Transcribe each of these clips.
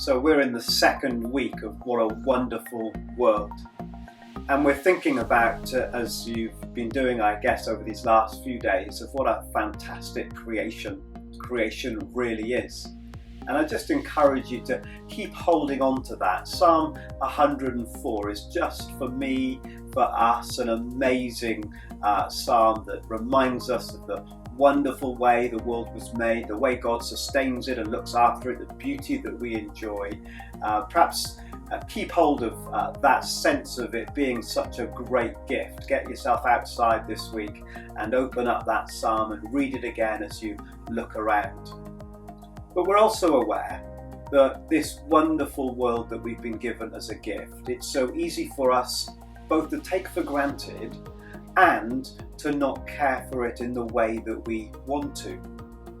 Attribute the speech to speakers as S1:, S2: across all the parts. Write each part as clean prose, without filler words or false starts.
S1: So we're in the second week of What a Wonderful World. And we're thinking about, as you've been doing, I guess, over these last few days, of what a fantastic creation really is. And I just encourage you to keep holding on to that. Psalm 104 is just, for me, for us, an amazing psalm that reminds us of the wonderful way the world was made, the way God sustains it and looks after it, the beauty that we enjoy. Perhaps keep hold of that sense of it being such a great gift. Get yourself outside this week and open up that psalm and read it again as you look around. But we're also aware that this wonderful world that we've been given as a gift, it's so easy for us both to take for granted and to not care for it in the way that we want to.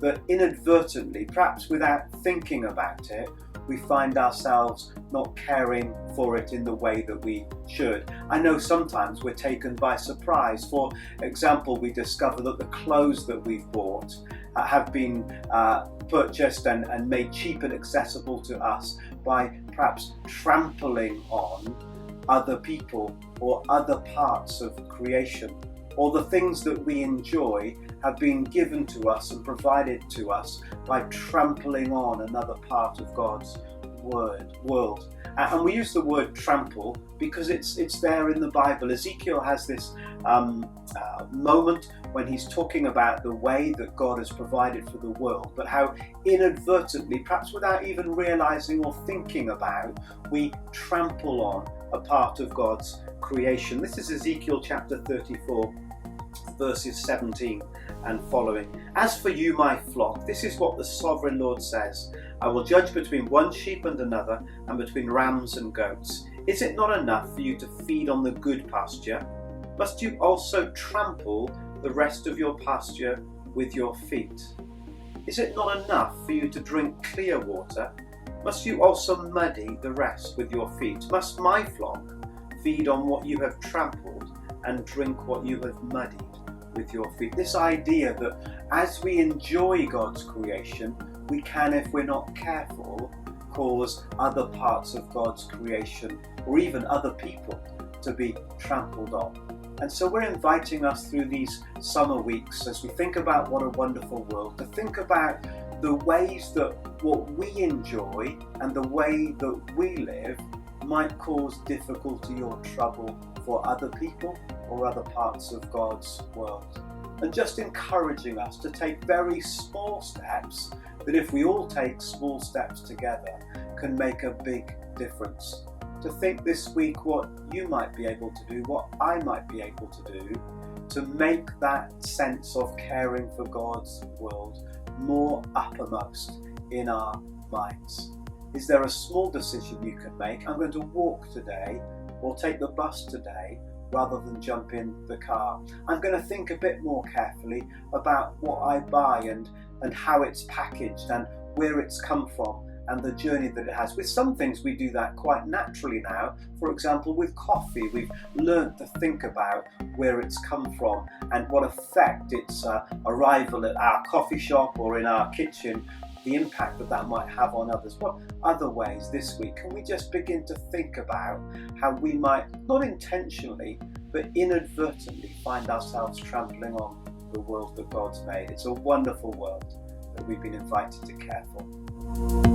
S1: That inadvertently, perhaps without thinking about it, we find ourselves not caring for it in the way that we should. I know sometimes we're taken by surprise. For example, we discover that the clothes that we've bought have been purchased and made cheap and accessible to us by perhaps trampling on other people or other parts of creation. Or the things that we enjoy have been given to us and provided to us by trampling on another part of God's world. And we use the word trample because it's there in the Bible. Ezekiel has this moment when he's talking about the way that God has provided for the world, but how inadvertently, perhaps without even realizing or thinking about, we trample on a part of God's creation. This is Ezekiel chapter 34, verses 17 and following. As for you, my flock, this is what the sovereign Lord says. I will judge between one sheep and another, and between rams and goats. Is it not enough for you to feed on the good pasture? Must you also trample the rest of your pasture with your feet? Is it not enough for you to drink clear water? Must you also muddy the rest with your feet? Must my flock feed on what you have trampled and drink what you have muddied with your feet? This idea that as we enjoy God's creation, we can, if we're not careful, cause other parts of God's creation or even other people to be trampled on. And so we're inviting us through these summer weeks, as we think about what a wonderful world, to think about the ways that what we enjoy and the way that we live might cause difficulty or trouble for other people or other parts of God's world. And just encouraging us to take very small steps that, if we all take small steps together, can make a big difference. To think this week what you might be able to do, what I might be able to do, to make that sense of caring for God's world more uppermost in our minds. Is there a small decision you can make? I'm going to walk today or take the bus today rather than jump in the car. I'm going to think a bit more carefully about what I buy and how it's packaged and where it's come from and the journey that it has. With some things we do that quite naturally now. For example, with coffee, we've learned to think about where it's come from and what effect its arrival at our coffee shop or in our kitchen, the impact that might have on others. What other ways this week can we just begin to think about how we might, not intentionally, but inadvertently find ourselves trampling on the world that God's made? It's a wonderful world that we've been invited to care for.